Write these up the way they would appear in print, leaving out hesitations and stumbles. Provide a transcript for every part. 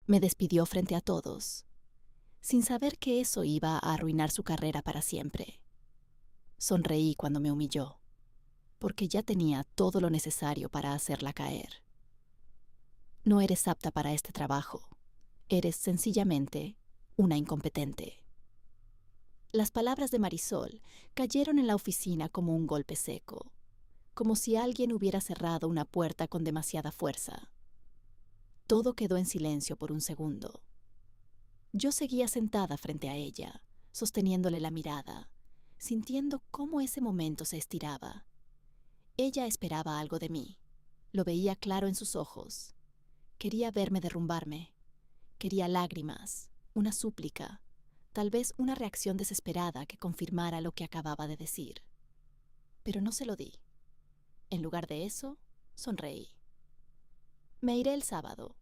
Me despidió frente a todos, sin saber que eso iba a arruinar su carrera para siempre. Sonreí cuando me humilló, porque ya tenía todo lo necesario para hacerla caer. No eres apta para este trabajo. Eres sencillamente una incompetente. Las palabras de Marisol cayeron en la oficina como un golpe seco, como si alguien hubiera cerrado una puerta con demasiada fuerza. Todo quedó en silencio por un segundo. Yo seguía sentada frente a ella, sosteniéndole la mirada, sintiendo cómo ese momento se estiraba. Ella esperaba algo de mí. Lo veía claro en sus ojos. Quería verme derrumbarme. Quería lágrimas, una súplica, tal vez una reacción desesperada que confirmara lo que acababa de decir. Pero no se lo di. En lugar de eso, sonreí. Me iré el sábado,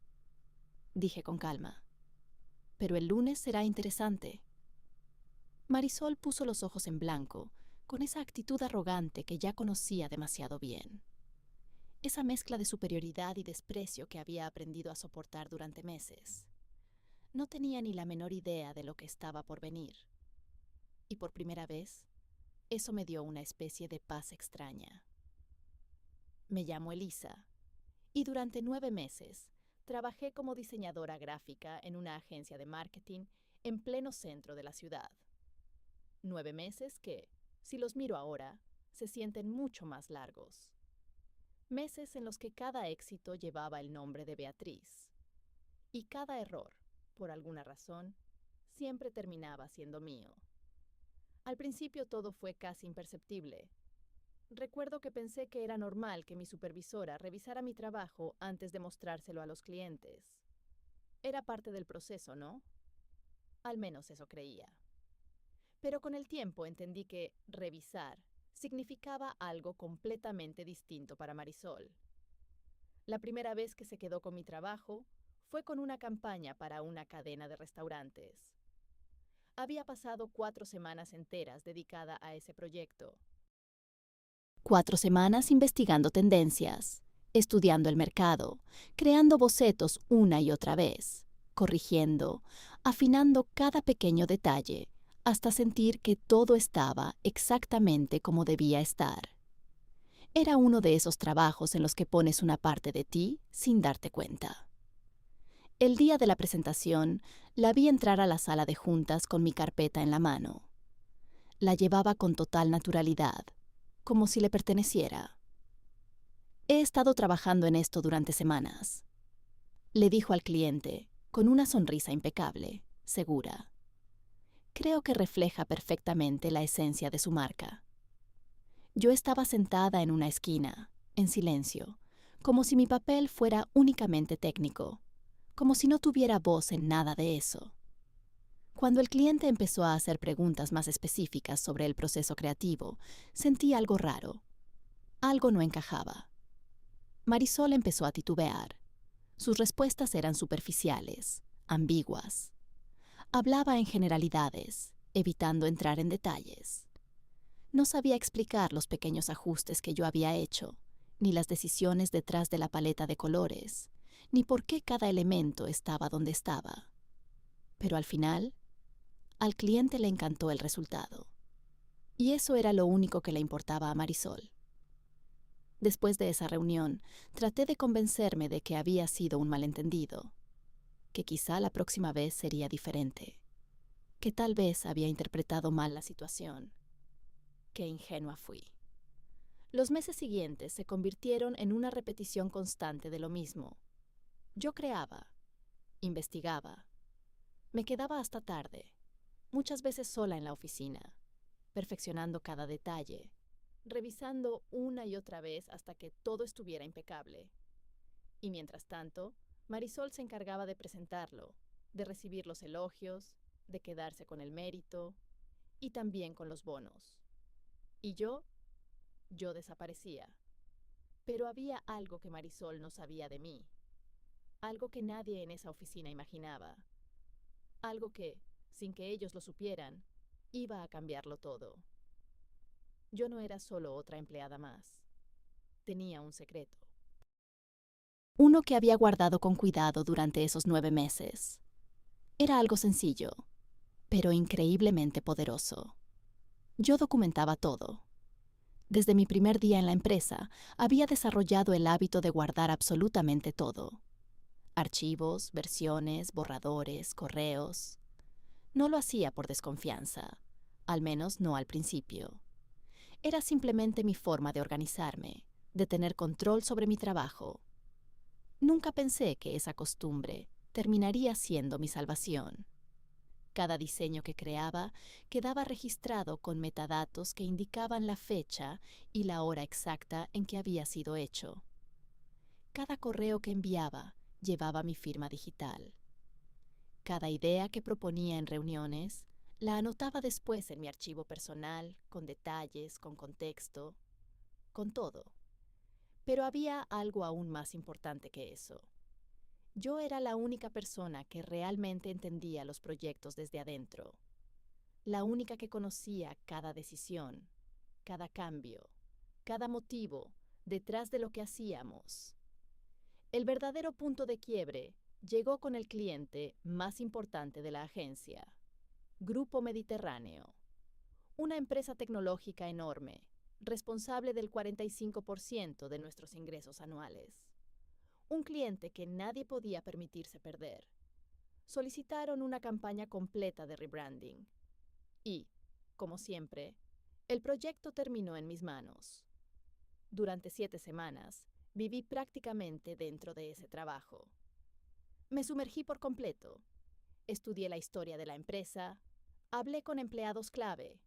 dije con calma. Pero el lunes será interesante. Marisol puso los ojos en blanco, con esa actitud arrogante que ya conocía demasiado bien. Esa mezcla de superioridad y desprecio que había aprendido a soportar durante meses. No tenía ni la menor idea de lo que estaba por venir. Y por primera vez, eso me dio una especie de paz extraña. Me llamo Elisa, y durante 9 meses trabajé como diseñadora gráfica en una agencia de marketing en pleno centro de la ciudad. 9 meses que, si los miro ahora, se sienten mucho más largos. Meses en los que cada éxito llevaba el nombre de Beatriz. Y cada error, por alguna razón, siempre terminaba siendo mío. Al principio todo fue casi imperceptible. Recuerdo que pensé que era normal que mi supervisora revisara mi trabajo antes de mostrárselo a los clientes. Era parte del proceso, ¿no? Al menos eso creía. Pero con el tiempo entendí que revisar significaba algo completamente distinto para Marisol. La primera vez que se quedó con mi trabajo fue con una campaña para una cadena de restaurantes. Había pasado 4 semanas enteras dedicada a ese proyecto. 4 semanas investigando tendencias, estudiando el mercado, creando bocetos una y otra vez, corrigiendo, afinando cada pequeño detalle, hasta sentir que todo estaba exactamente como debía estar. Era uno de esos trabajos en los que pones una parte de ti sin darte cuenta. El día de la presentación, la vi entrar a la sala de juntas con mi carpeta en la mano. La llevaba con total naturalidad, como si le perteneciera. He estado trabajando en esto durante semanas, le dijo al cliente, con una sonrisa impecable, segura. Creo que refleja perfectamente la esencia de su marca. Yo estaba sentada en una esquina, en silencio, como si mi papel fuera únicamente técnico, como si no tuviera voz en nada de eso. Cuando el cliente empezó a hacer preguntas más específicas sobre el proceso creativo, sentí algo raro. Algo no encajaba. Marisol empezó a titubear. Sus respuestas eran superficiales, ambiguas. Hablaba en generalidades, evitando entrar en detalles. No sabía explicar los pequeños ajustes que yo había hecho, ni las decisiones detrás de la paleta de colores, ni por qué cada elemento estaba donde estaba. Pero al final, al cliente le encantó el resultado. Y eso era lo único que le importaba a Marisol. Después de esa reunión, traté de convencerme de que había sido un malentendido, que quizá la próxima vez sería diferente, que tal vez había interpretado mal la situación. Qué ingenua fui. Los meses siguientes se convirtieron en una repetición constante de lo mismo. Yo creaba, investigaba, me quedaba hasta tarde, muchas veces sola en la oficina, perfeccionando cada detalle, revisando una y otra vez hasta que todo estuviera impecable. Y mientras tanto, Marisol se encargaba de presentarlo, de recibir los elogios, de quedarse con el mérito y también con los bonos. Y yo desaparecía. Pero había algo que Marisol no sabía de mí, algo que nadie en esa oficina imaginaba, algo que, sin que ellos lo supieran, iba a cambiarlo todo. Yo no era solo otra empleada más, tenía un secreto. Uno que había guardado con cuidado durante esos 9 meses. Era algo sencillo, pero increíblemente poderoso. Yo documentaba todo. Desde mi primer día en la empresa, había desarrollado el hábito de guardar absolutamente todo. Archivos, versiones, borradores, correos. No lo hacía por desconfianza, al menos no al principio. Era simplemente mi forma de organizarme, de tener control sobre mi trabajo. Nunca pensé que esa costumbre terminaría siendo mi salvación. Cada diseño que creaba quedaba registrado con metadatos que indicaban la fecha y la hora exacta en que había sido hecho. Cada correo que enviaba llevaba mi firma digital. Cada idea que proponía en reuniones la anotaba después en mi archivo personal, con detalles, con contexto, con todo. Pero había algo aún más importante que eso. Yo era la única persona que realmente entendía los proyectos desde adentro, la única que conocía cada decisión, cada cambio, cada motivo detrás de lo que hacíamos. El verdadero punto de quiebre llegó con el cliente más importante de la agencia, Grupo Mediterráneo, una empresa tecnológica enorme, responsable del 45% de nuestros ingresos anuales. Un cliente que nadie podía permitirse perder. Solicitaron una campaña completa de rebranding. Y, como siempre, el proyecto terminó en mis manos. Durante 7 semanas, viví prácticamente dentro de ese trabajo. Me sumergí por completo. Estudié la historia de la empresa, hablé con empleados clave,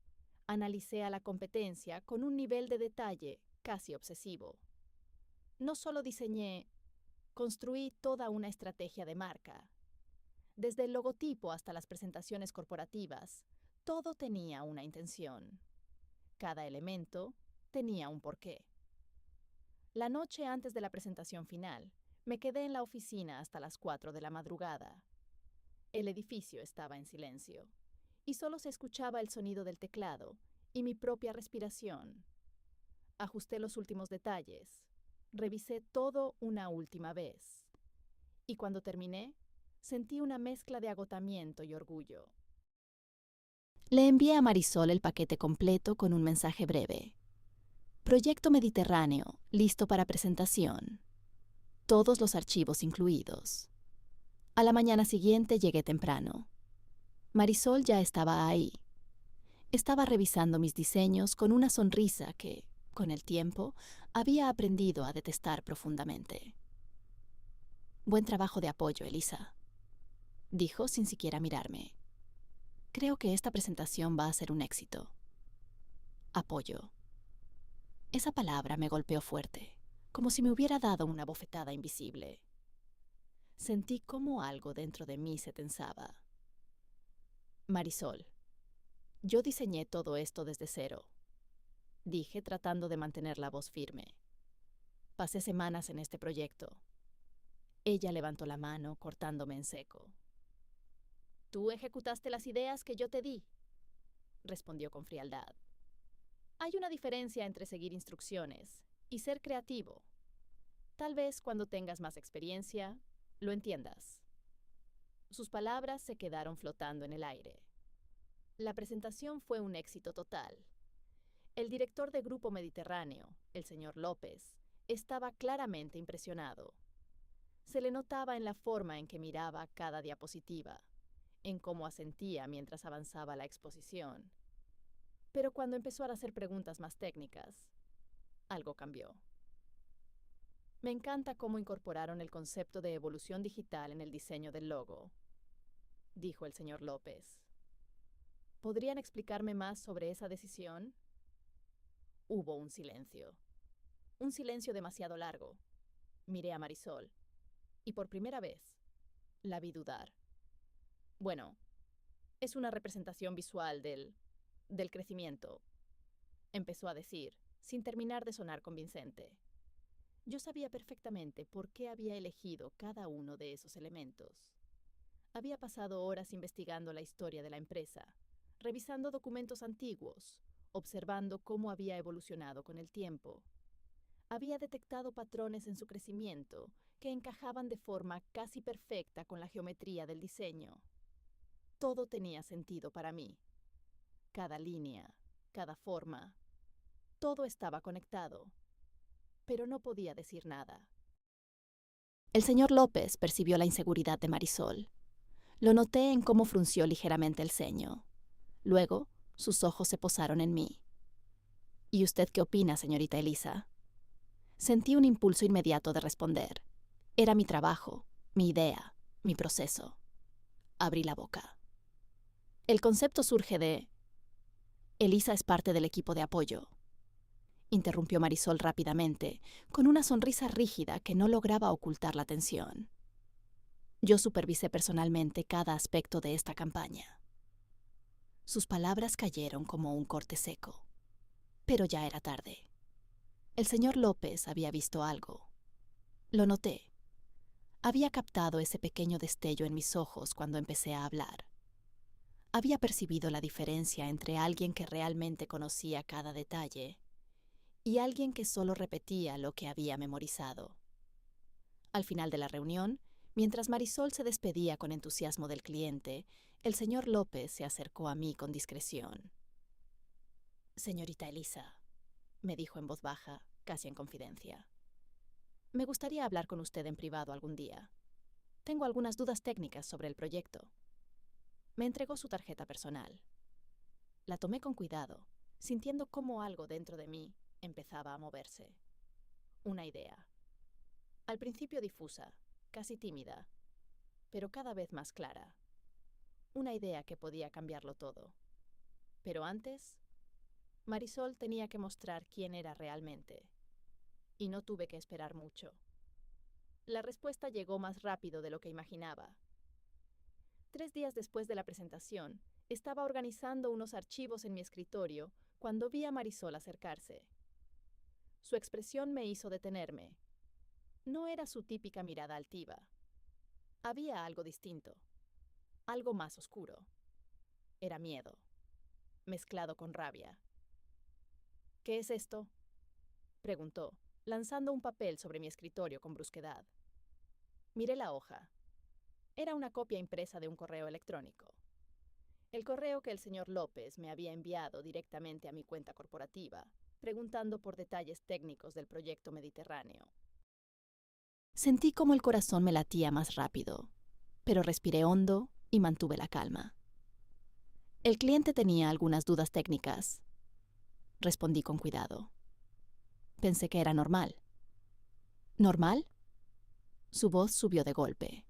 analicé a la competencia con un nivel de detalle casi obsesivo. No solo diseñé, construí toda una estrategia de marca. Desde el logotipo hasta las presentaciones corporativas, todo tenía una intención. Cada elemento tenía un porqué. La noche antes de la presentación final, me quedé en la oficina hasta las 4 de la madrugada. El edificio estaba en silencio, y solo se escuchaba el sonido del teclado y mi propia respiración. Ajusté los últimos detalles, revisé todo una última vez. Y cuando terminé, sentí una mezcla de agotamiento y orgullo. Le envié a Marisol el paquete completo con un mensaje breve. Proyecto Mediterráneo, listo para presentación. Todos los archivos incluidos. A la mañana siguiente llegué temprano. Marisol ya estaba ahí. Estaba revisando mis diseños con una sonrisa que, con el tiempo, había aprendido a detestar profundamente. Buen trabajo de apoyo, Elisa, dijo sin siquiera mirarme. Creo que esta presentación va a ser un éxito. Apoyo. Esa palabra me golpeó fuerte, como si me hubiera dado una bofetada invisible. Sentí como algo dentro de mí se tensaba. Marisol, yo diseñé todo esto desde cero, dije tratando de mantener la voz firme. Pasé semanas en este proyecto. Ella levantó la mano, cortándome en seco. Tú ejecutaste las ideas que yo te di, respondió con frialdad. Hay una diferencia entre seguir instrucciones y ser creativo. Tal vez cuando tengas más experiencia, lo entiendas. Sus palabras se quedaron flotando en el aire. La presentación fue un éxito total. El director de Grupo Mediterráneo, el señor López, estaba claramente impresionado. Se le notaba en la forma en que miraba cada diapositiva, en cómo asentía mientras avanzaba la exposición. Pero cuando empezó a hacer preguntas más técnicas, algo cambió. Me encanta cómo incorporaron el concepto de evolución digital en el diseño del logo, dijo el señor López. ¿Podrían explicarme más sobre esa decisión? Hubo un silencio. Un silencio demasiado largo. Miré a Marisol, y por primera vez la vi dudar. Bueno, es una representación visual del crecimiento, empezó a decir, sin terminar de sonar convincente. Yo sabía perfectamente por qué había elegido cada uno de esos elementos. Había pasado horas investigando la historia de la empresa, revisando documentos antiguos, observando cómo había evolucionado con el tiempo. Había detectado patrones en su crecimiento que encajaban de forma casi perfecta con la geometría del diseño. Todo tenía sentido para mí. Cada línea, cada forma, todo estaba conectado, pero no podía decir nada. El señor López percibió la inseguridad de Marisol. Lo noté en cómo frunció ligeramente el ceño. Luego, sus ojos se posaron en mí. ¿Y usted qué opina, señorita Elisa? Sentí un impulso inmediato de responder. Era mi trabajo, mi idea, mi proceso. Abrí la boca. El concepto surge de... Elisa es parte del equipo de apoyo. Interrumpió Marisol rápidamente, con una sonrisa rígida que no lograba ocultar la tensión. Yo supervisé personalmente cada aspecto de esta campaña. Sus palabras cayeron como un corte seco. Pero ya era tarde. El señor López había visto algo. Lo noté. Había captado ese pequeño destello en mis ojos cuando empecé a hablar. Había percibido la diferencia entre alguien que realmente conocía cada detalle y alguien que solo repetía lo que había memorizado. Al final de la reunión, mientras Marisol se despedía con entusiasmo del cliente, el señor López se acercó a mí con discreción. «Señorita Elisa», me dijo en voz baja, casi en confidencia, «me gustaría hablar con usted en privado algún día. Tengo algunas dudas técnicas sobre el proyecto». Me entregó su tarjeta personal. La tomé con cuidado, sintiendo cómo algo dentro de mí empezaba a moverse. Una idea. Al principio difusa, casi tímida, pero cada vez más clara. Una idea que podía cambiarlo todo. Pero antes, Marisol tenía que mostrar quién era realmente. Y no tuve que esperar mucho. La respuesta llegó más rápido de lo que imaginaba. 3 días después de la presentación, estaba organizando unos archivos en mi escritorio cuando vi a Marisol acercarse. Su expresión me hizo detenerme. No era su típica mirada altiva. Había algo distinto, algo más oscuro. Era miedo, mezclado con rabia. «¿Qué es esto?», preguntó, lanzando un papel sobre mi escritorio con brusquedad. Miré la hoja. Era una copia impresa de un correo electrónico. El correo que el señor López me había enviado directamente a mi cuenta corporativa, preguntando por detalles técnicos del proyecto Mediterráneo. Sentí como el corazón me latía más rápido, pero respiré hondo y mantuve la calma. El cliente tenía algunas dudas técnicas. Respondí con cuidado. Pensé que era normal. ¿Normal? Su voz subió de golpe.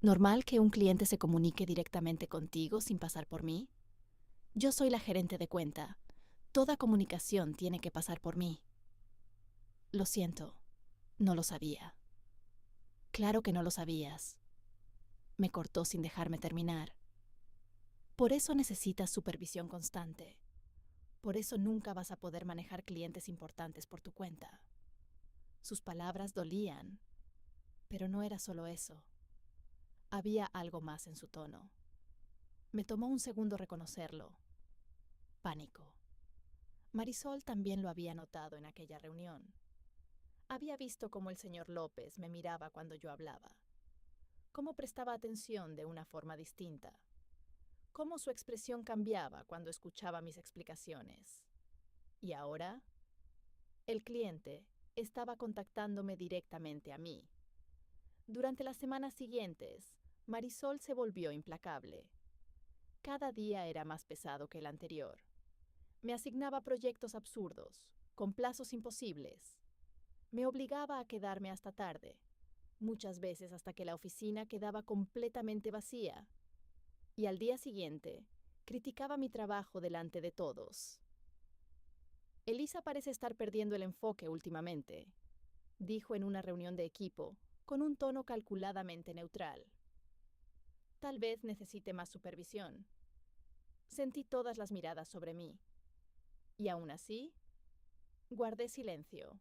¿Normal que un cliente se comunique directamente contigo sin pasar por mí? Yo soy la gerente de cuenta. Toda comunicación tiene que pasar por mí. Lo siento, no lo sabía. Claro que no lo sabías. Me cortó sin dejarme terminar. Por eso necesitas supervisión constante. Por eso nunca vas a poder manejar clientes importantes por tu cuenta. Sus palabras dolían, pero no era solo eso. Había algo más en su tono. Me tomó un segundo reconocerlo. Pánico. Marisol también lo había notado en aquella reunión. Había visto cómo el señor López me miraba cuando yo hablaba, cómo prestaba atención de una forma distinta, cómo su expresión cambiaba cuando escuchaba mis explicaciones. Y ahora, el cliente estaba contactándome directamente a mí. Durante las semanas siguientes, Marisol se volvió implacable. Cada día era más pesado que el anterior. Me asignaba proyectos absurdos, con plazos imposibles. Me obligaba a quedarme hasta tarde, muchas veces hasta que la oficina quedaba completamente vacía. Y al día siguiente, criticaba mi trabajo delante de todos. «Elisa parece estar perdiendo el enfoque últimamente», dijo en una reunión de equipo, con un tono calculadamente neutral. «Tal vez necesite más supervisión». Sentí todas las miradas sobre mí. Y aún así, guardé silencio.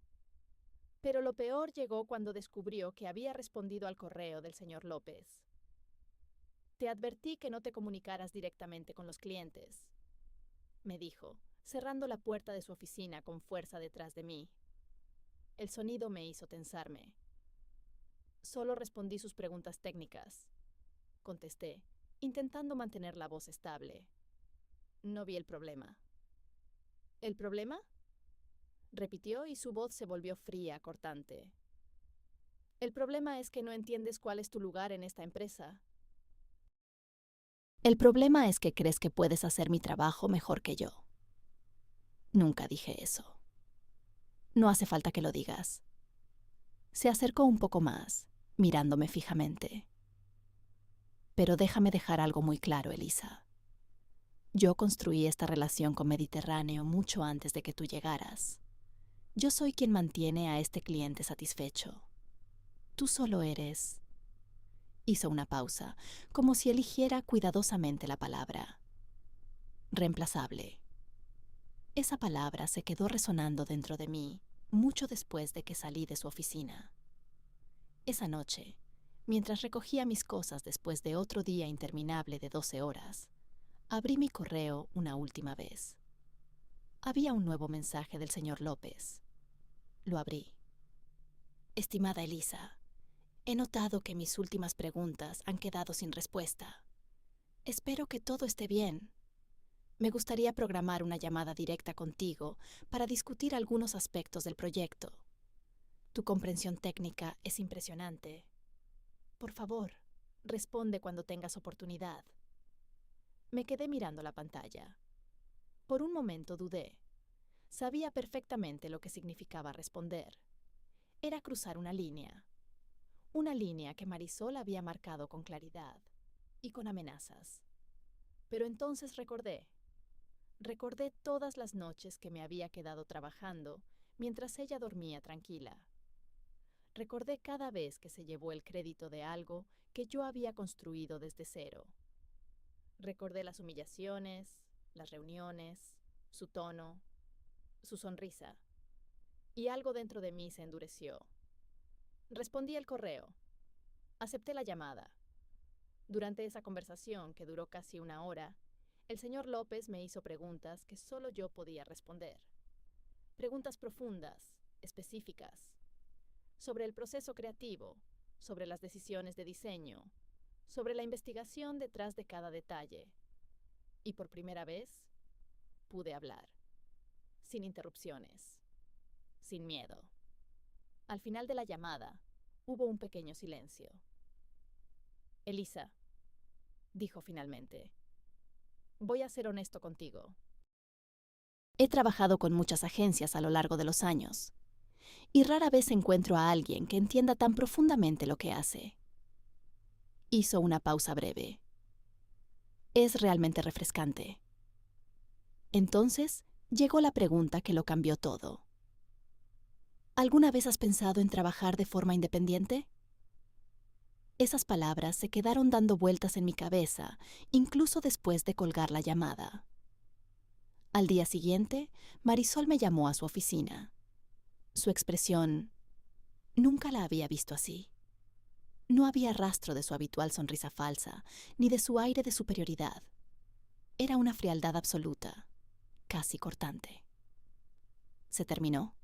Pero lo peor llegó cuando descubrió que había respondido al correo del señor López. «Te advertí que no te comunicaras directamente con los clientes», me dijo, cerrando la puerta de su oficina con fuerza detrás de mí. El sonido me hizo tensarme. Solo respondí sus preguntas técnicas, contesté, intentando mantener la voz estable. No vi el problema. ¿El problema? Repitió y su voz se volvió fría, cortante. El problema es que no entiendes cuál es tu lugar en esta empresa. El problema es que crees que puedes hacer mi trabajo mejor que yo. Nunca dije eso. No hace falta que lo digas. Se acercó un poco más, mirándome fijamente. Pero déjame dejar algo muy claro, Elisa. Yo construí esta relación con Mediterráneo mucho antes de que tú llegaras. Yo soy quien mantiene a este cliente satisfecho. Tú solo eres... Hizo una pausa, como si eligiera cuidadosamente la palabra. Reemplazable. Esa palabra se quedó resonando dentro de mí mucho después de que salí de su oficina. Esa noche, mientras recogía mis cosas después de otro día interminable de 12 horas, abrí mi correo una última vez. Había un nuevo mensaje del señor López. Lo abrí. Estimada Elisa, he notado que mis últimas preguntas han quedado sin respuesta. Espero que todo esté bien. Me gustaría programar una llamada directa contigo para discutir algunos aspectos del proyecto. Tu comprensión técnica es impresionante. Por favor, responde cuando tengas oportunidad. Me quedé mirando la pantalla. Por un momento dudé. Sabía perfectamente lo que significaba responder. Era cruzar una línea que Marisol había marcado con claridad y con amenazas. Pero entonces recordé todas las noches que me había quedado trabajando mientras ella dormía tranquila. Recordé cada vez que se llevó el crédito de algo que yo había construido desde cero. Recordé las humillaciones, las reuniones, su tono, su sonrisa, y algo dentro de mí se endureció. Respondí el correo. Acepté la llamada. Durante esa conversación, que duró casi una hora, el señor López me hizo preguntas que solo yo podía responder. Preguntas profundas, específicas, sobre el proceso creativo, sobre las decisiones de diseño, sobre la investigación detrás de cada detalle. Y por primera vez, pude hablar, sin interrupciones, sin miedo. Al final de la llamada, hubo un pequeño silencio. Elisa, dijo finalmente, voy a ser honesto contigo. He trabajado con muchas agencias a lo largo de los años, y rara vez encuentro a alguien que entienda tan profundamente lo que hace. Hizo una pausa breve. Es realmente refrescante. Entonces, llegó la pregunta que lo cambió todo. ¿Alguna vez has pensado en trabajar de forma independiente? Esas palabras se quedaron dando vueltas en mi cabeza, incluso después de colgar la llamada. Al día siguiente, Marisol me llamó a su oficina. Su expresión... Nunca la había visto así. No había rastro de su habitual sonrisa falsa, ni de su aire de superioridad. Era una frialdad absoluta, casi cortante. ¿Se terminó?,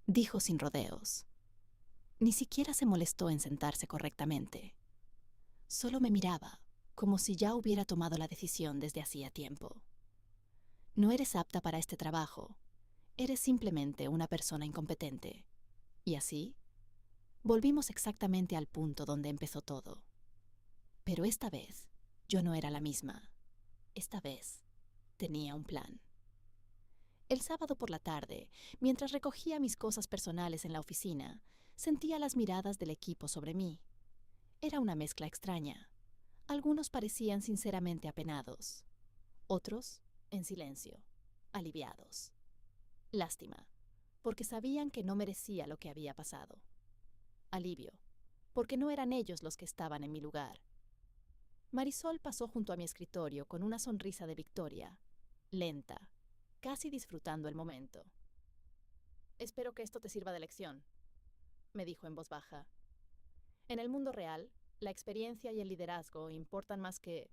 dijo sin rodeos. Ni siquiera se molestó en sentarse correctamente. Solo me miraba, como si ya hubiera tomado la decisión desde hacía tiempo. No eres apta para este trabajo. Eres simplemente una persona incompetente. Y así, volvimos exactamente al punto donde empezó todo. Pero esta vez, yo no era la misma. Esta vez, tenía un plan. El sábado por la tarde, mientras recogía mis cosas personales en la oficina, sentía las miradas del equipo sobre mí. Era una mezcla extraña. Algunos parecían sinceramente apenados. Otros, en silencio, aliviados. Lástima, porque sabían que no merecía lo que había pasado. Alivio, porque no eran ellos los que estaban en mi lugar. Marisol pasó junto a mi escritorio con una sonrisa de victoria, lenta, casi disfrutando el momento. «Espero que esto te sirva de lección», me dijo en voz baja. «En el mundo real, la experiencia y el liderazgo importan más que...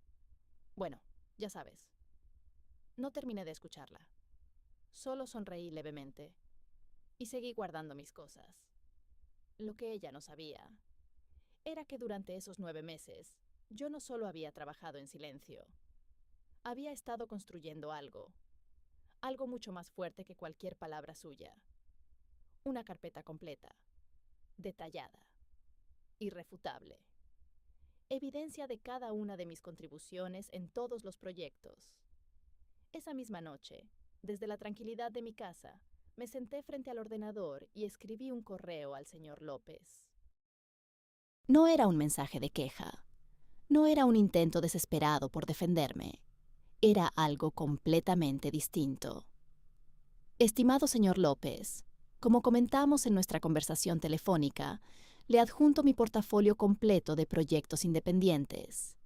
bueno, ya sabes». No terminé de escucharla. Solo sonreí levemente y seguí guardando mis cosas. Lo que ella no sabía era que durante esos 9 meses, yo no solo había trabajado en silencio, había estado construyendo algo mucho más fuerte que cualquier palabra suya. Una carpeta completa, detallada, irrefutable. Evidencia de cada una de mis contribuciones en todos los proyectos. Esa misma noche, desde la tranquilidad de mi casa, me senté frente al ordenador y escribí un correo al señor López. No era un mensaje de queja. No era un intento desesperado por defenderme. Era algo completamente distinto. Estimado señor López, como comentamos en nuestra conversación telefónica, le adjunto mi portafolio completo de proyectos independientes.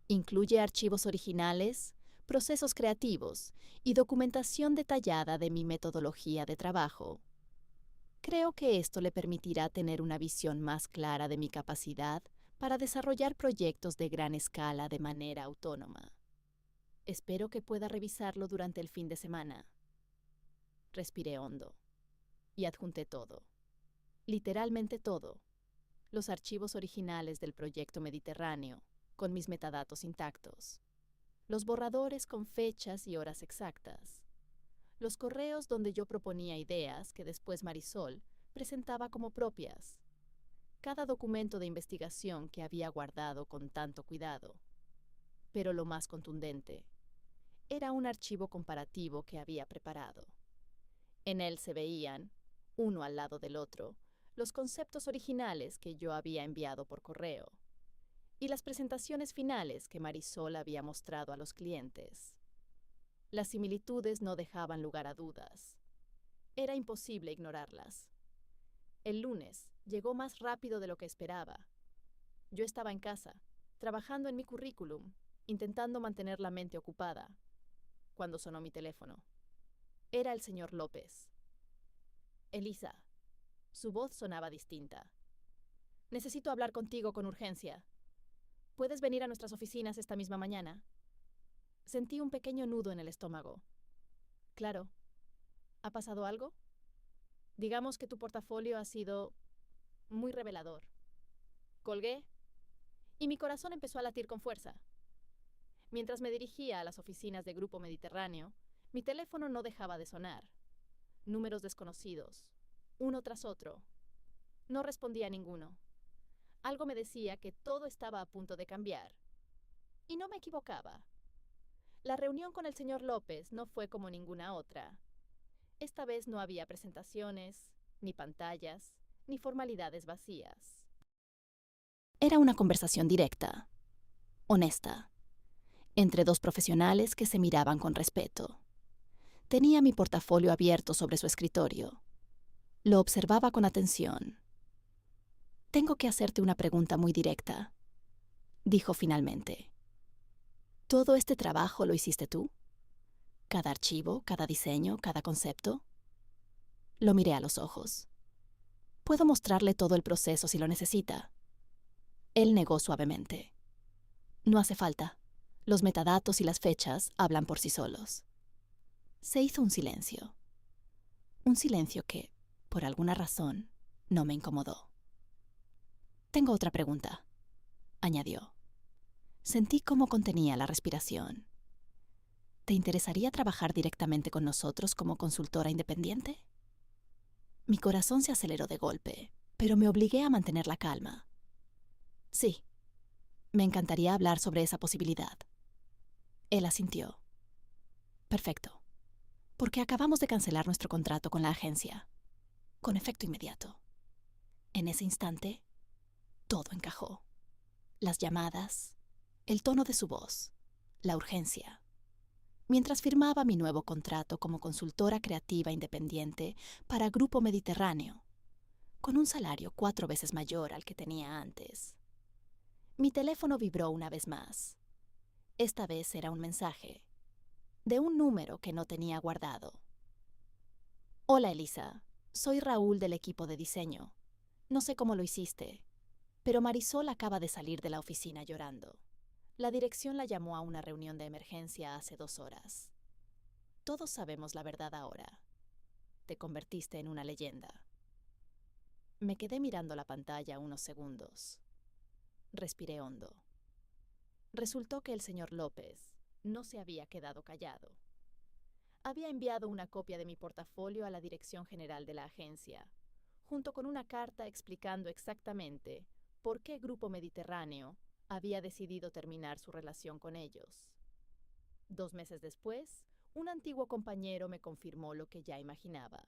Incluye archivos originales, procesos creativos y documentación detallada de mi metodología de trabajo. Creo que esto le permitirá tener una visión más clara de mi capacidad para desarrollar proyectos de gran escala de manera autónoma. Espero que pueda revisarlo durante el fin de semana. Respiré hondo y adjunté todo, literalmente todo, los archivos originales del proyecto Mediterráneo, con mis metadatos intactos, los borradores con fechas y horas exactas, los correos donde yo proponía ideas que después Marisol presentaba como propias, cada documento de investigación que había guardado con tanto cuidado. Pero lo más contundente era un archivo comparativo que había preparado. En él se veían, uno al lado del otro, los conceptos originales que yo había enviado por correo y las presentaciones finales que Marisol había mostrado a los clientes. Las similitudes no dejaban lugar a dudas. Era imposible ignorarlas. El lunes llegó más rápido de lo que esperaba. Yo estaba en casa, trabajando en mi currículum, intentando mantener la mente ocupada, cuando sonó mi teléfono. Era el señor López. Elisa. Su voz sonaba distinta. Necesito hablar contigo con urgencia. ¿Puedes venir a nuestras oficinas esta misma mañana? Sentí un pequeño nudo en el estómago. Claro. ¿Ha pasado algo? Digamos que tu portafolio ha sido muy revelador. Colgué y mi corazón empezó a latir con fuerza. Mientras me dirigía a las oficinas de Grupo Mediterráneo, mi teléfono no dejaba de sonar. Números desconocidos, uno tras otro. No respondía a ninguno. Algo me decía que todo estaba a punto de cambiar. Y no me equivocaba. La reunión con el señor López no fue como ninguna otra. Esta vez no había presentaciones, ni pantallas, ni formalidades vacías. Era una conversación directa, honesta, entre dos profesionales que se miraban con respeto. Tenía mi portafolio abierto sobre su escritorio. Lo observaba con atención. Tengo que hacerte una pregunta muy directa, dijo finalmente. ¿Todo este trabajo lo hiciste tú? ¿Cada archivo, cada diseño, cada concepto? Lo miré a los ojos. Puedo mostrarle todo el proceso si lo necesita. Él negó suavemente. No hace falta. Los metadatos y las fechas hablan por sí solos. Se hizo un silencio. Un silencio que, por alguna razón, no me incomodó. Tengo otra pregunta, añadió. Sentí cómo contenía la respiración. ¿Te interesaría trabajar directamente con nosotros como consultora independiente? Mi corazón se aceleró de golpe, pero me obligué a mantener la calma. Sí, me encantaría hablar sobre esa posibilidad. Él asintió. Perfecto. Porque acabamos de cancelar nuestro contrato con la agencia, con efecto inmediato. En ese instante, todo encajó. Las llamadas, el tono de su voz, la urgencia. Mientras firmaba mi nuevo contrato como consultora creativa independiente para Grupo Mediterráneo, con un salario 4 veces mayor al que tenía antes. Mi teléfono vibró una vez más. Esta vez era un mensaje, de un número que no tenía guardado. Hola Elisa, soy Raúl del equipo de diseño. No sé cómo lo hiciste, pero Marisol acaba de salir de la oficina llorando. La dirección la llamó a una reunión de emergencia hace 2 horas. Todos sabemos la verdad ahora. Te convertiste en una leyenda. Me quedé mirando la pantalla unos segundos. Respiré hondo. Resultó que el señor López no se había quedado callado. Había enviado una copia de mi portafolio a la dirección general de la agencia, junto con una carta explicando exactamente por qué Grupo Mediterráneo había decidido terminar su relación con ellos. 2 meses después, un antiguo compañero me confirmó lo que ya imaginaba.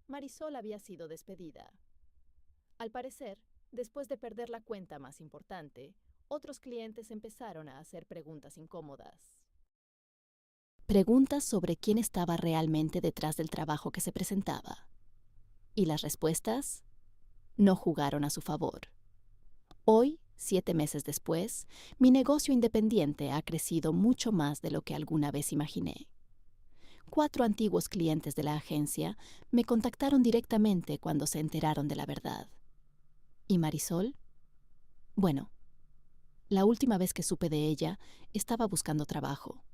Marisol había sido despedida. Al parecer, después de perder la cuenta más importante, otros clientes empezaron a hacer preguntas incómodas. Preguntas sobre quién estaba realmente detrás del trabajo que se presentaba. Y las respuestas no jugaron a su favor. Hoy, 7 meses después, mi negocio independiente ha crecido mucho más de lo que alguna vez imaginé. 4 antiguos clientes de la agencia me contactaron directamente cuando se enteraron de la verdad. ¿Y Marisol? Bueno, la última vez que supe de ella, estaba buscando trabajo.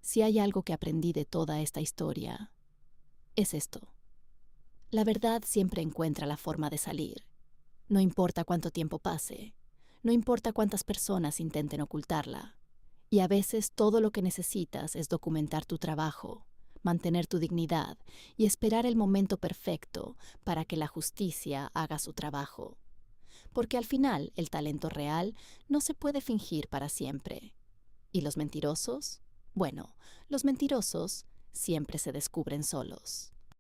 Si hay algo que aprendí de toda esta historia, es esto. La verdad siempre encuentra la forma de salir. No importa cuánto tiempo pase, no importa cuántas personas intenten ocultarla. Y a veces todo lo que necesitas es documentar tu trabajo, mantener tu dignidad y esperar el momento perfecto para que la justicia haga su trabajo. Porque al final el talento real no se puede fingir para siempre. ¿Y los mentirosos? Bueno, los mentirosos siempre se descubren solos.